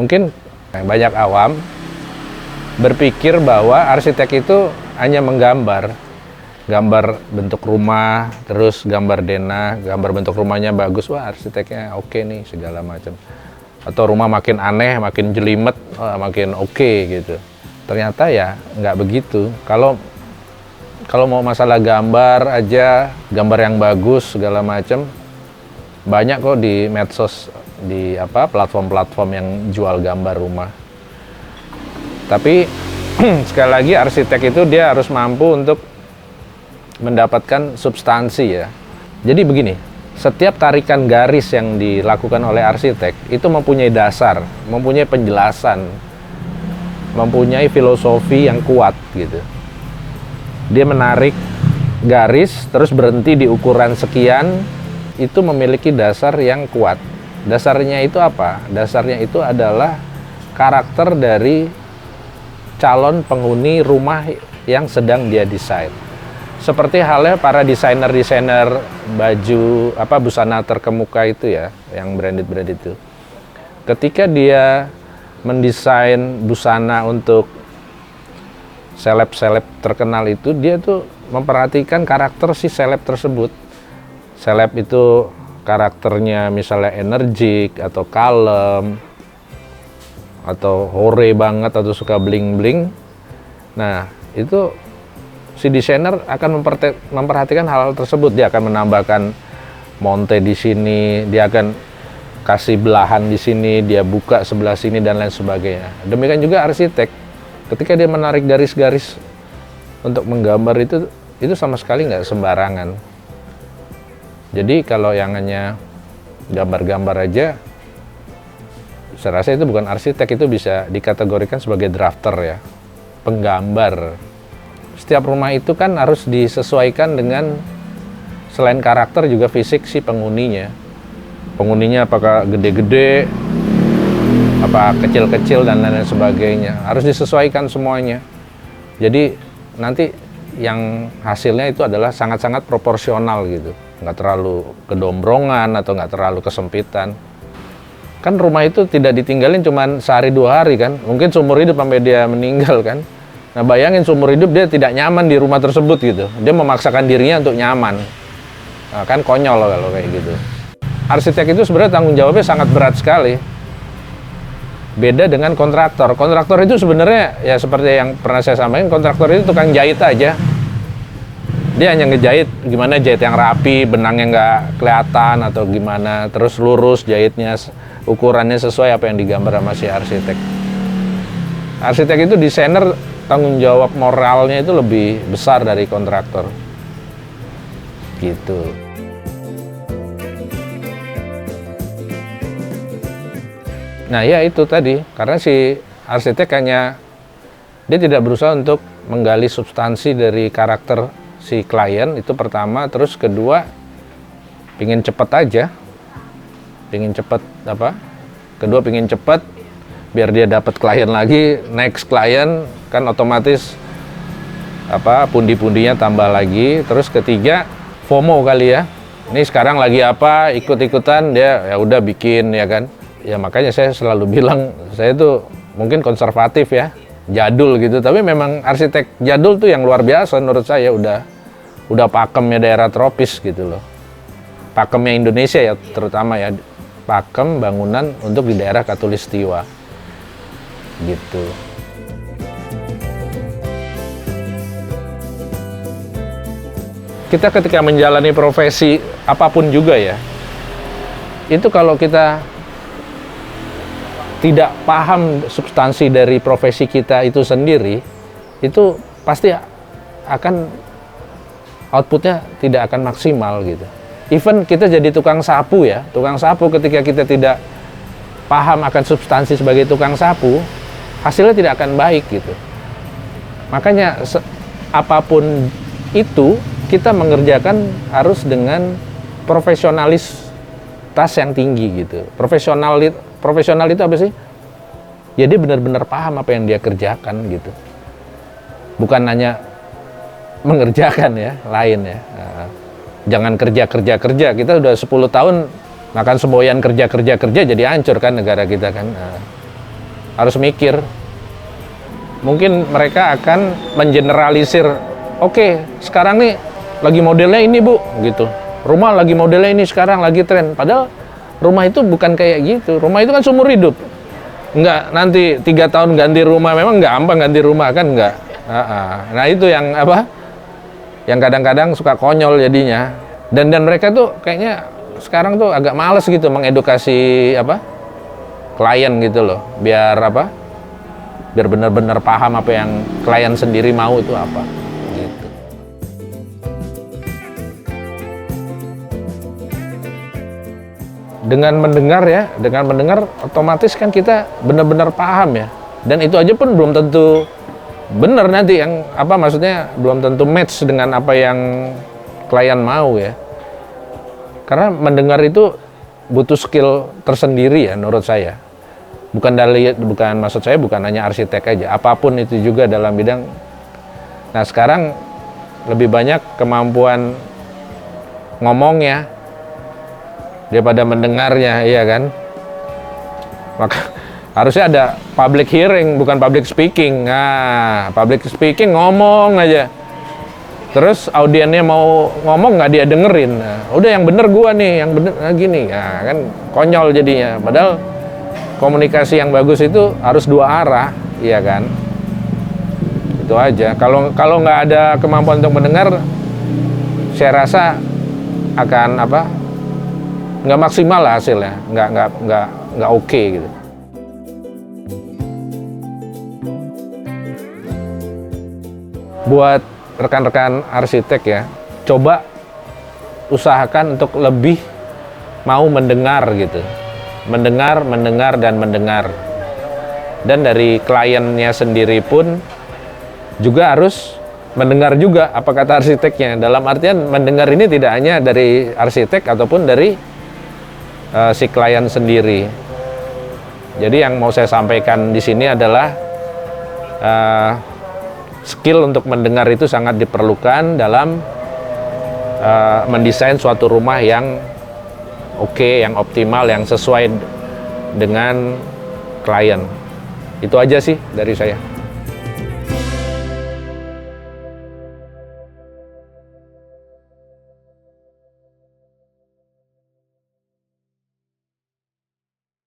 Mungkin banyak awam berpikir bahwa arsitek itu hanya menggambar. Gambar bentuk rumah, terus gambar denah, gambar bentuk rumahnya bagus, wah arsiteknya oke nih, segala macam. Atau rumah makin aneh, makin jelimet, wah, makin oke gitu. Ternyata ya nggak begitu. Kalau mau masalah gambar aja, gambar yang bagus segala macam, banyak kok di medsos, di platform-platform yang jual gambar rumah. Tapi sekali lagi arsitek itu dia harus mampu untuk mendapatkan substansi ya. Jadi begini, setiap tarikan garis yang dilakukan oleh arsitek itu mempunyai dasar, mempunyai penjelasan, mempunyai filosofi yang kuat gitu. Dia menarik garis terus berhenti di ukuran sekian, itu memiliki dasar yang kuat. Dasarnya itu apa? Dasarnya itu adalah karakter dari calon penghuni rumah yang sedang dia desain. Seperti halnya para desainer baju busana terkemuka itu ya, yang branded itu. Ketika dia mendesain busana untuk seleb terkenal itu, dia tuh memperhatikan karakter si seleb tersebut. Seleb itu karakternya misalnya energik atau kalem atau hore banget atau suka bling-bling. Nah, itu si desainer akan memperhatikan hal-hal tersebut. Dia akan menambahkan monte di sini, dia akan kasih belahan di sini, dia buka sebelah sini dan lain sebagainya. Demikian juga arsitek. Ketika dia menarik garis-garis untuk menggambar itu sama sekali nggak sembarangan. Jadi kalau yang hanya gambar-gambar aja, saya rasa itu bukan arsitek, itu bisa dikategorikan sebagai drafter ya, penggambar. Setiap rumah itu kan harus disesuaikan dengan selain karakter juga fisik si penghuninya. Penghuninya apakah gede-gede, apa kecil-kecil dan lain sebagainya. Harus disesuaikan semuanya. Jadi nanti yang hasilnya itu adalah sangat-sangat proporsional gitu. Nggak terlalu kedombrongan atau nggak terlalu kesempitan. Kan rumah itu tidak ditinggalin cuma sehari 2 hari kan. Mungkin seumur hidup sampai dia meninggal kan. Nah bayangin seumur hidup dia tidak nyaman di rumah tersebut gitu. Dia memaksakan dirinya untuk nyaman. Nah, kan konyol loh kalau kayak gitu. Arsitek itu sebenarnya tanggung jawabnya sangat berat sekali. Beda dengan kontraktor. Kontraktor itu sebenarnya ya seperti yang pernah saya sampaikan, kontraktor itu tukang jahit aja. Dia hanya ngejahit, gimana jahit yang rapi, benangnya nggak kelihatan atau gimana, terus lurus jahitnya, ukurannya sesuai apa yang digambar sama si arsitek. Arsitek itu desainer, tanggung jawab moralnya itu lebih besar dari kontraktor. Gitu. Nah ya itu tadi, karena si arsitek hanya, dia tidak berusaha untuk menggali substansi dari karakter si klien, itu pertama. Terus kedua, pingin cepet aja. Kedua pingin cepet, biar dia dapat klien lagi, next klien, kan otomatis pundi-pundinya tambah lagi. Terus ketiga, FOMO kali ya. Ini sekarang lagi apa, ikut-ikutan, dia ya udah bikin ya kan. Ya makanya saya selalu bilang, saya tuh mungkin konservatif ya, jadul gitu. Tapi memang arsitek jadul tuh yang luar biasa menurut saya, udah pakemnya daerah tropis gitu loh. Pakemnya Indonesia ya terutama ya, pakem bangunan untuk di daerah Khatulistiwa. Gitu. Kita ketika menjalani profesi apapun juga ya, itu kalau kita tidak paham substansi dari profesi kita itu sendiri, itu pasti akan outputnya tidak akan maksimal gitu. Even kita jadi tukang sapu ya, tukang sapu ketika kita tidak paham akan substansi sebagai tukang sapu, hasilnya tidak akan baik gitu. Makanya apapun itu kita mengerjakan harus dengan profesionalitas yang tinggi gitu. Profesional itu apa sih? Ya dia benar-benar paham apa yang dia kerjakan gitu. Bukan hanya mengerjakan ya, lain ya. Jangan kerja. Kita udah 10 tahun makan semboyan kerja jadi hancur kan negara kita kan. harus mikir. Mungkin mereka akan mengeneralisir, oke, sekarang nih lagi modelnya ini Bu, gitu. Rumah lagi modelnya ini sekarang lagi tren. Padahal rumah itu bukan kayak gitu. Rumah itu kan seumur hidup. Enggak nanti 3 tahun ganti rumah, memang gampang ganti rumah kan enggak. Nah itu yang apa? Yang kadang-kadang suka konyol jadinya. Dan mereka tuh kayaknya sekarang tuh agak males gitu mengedukasi apa? Klien gitu loh. Biar apa? Biar benar-benar paham apa yang klien sendiri mau itu apa. Gitu. Dengan mendengar otomatis kan kita benar-benar paham ya. Dan itu aja pun belum tentu benar nanti yang apa maksudnya belum tentu match dengan apa yang klien mau ya. Karena mendengar itu butuh skill tersendiri ya menurut saya. Bukan maksud saya bukan hanya arsitek aja, apapun itu juga dalam bidang. Nah, sekarang lebih banyak kemampuan ngomongnya daripada mendengarnya, iya kan? Maka harusnya ada public hearing, bukan public speaking. Nah, public speaking ngomong aja. Terus audiennya mau ngomong nggak dia dengerin. Nah, udah yang bener gua nih, yang bener gini. Nah, kan konyol jadinya. Padahal komunikasi yang bagus itu harus 2 arah, iya kan? Itu aja. Kalau nggak ada kemampuan untuk mendengar, saya rasa akan apa? Nggak maksimal lah hasilnya, nggak oke gitu. Buat rekan-rekan arsitek ya, coba usahakan untuk lebih mau mendengar gitu. Mendengar. Dan dari kliennya sendiri pun juga harus mendengar juga apa kata arsiteknya. Dalam artian mendengar ini tidak hanya dari arsitek ataupun dari si klien sendiri. Jadi yang mau saya sampaikan di sini adalah skill untuk mendengar itu sangat diperlukan dalam mendesain suatu rumah yang oke, yang optimal, yang sesuai dengan klien. Itu aja sih dari saya.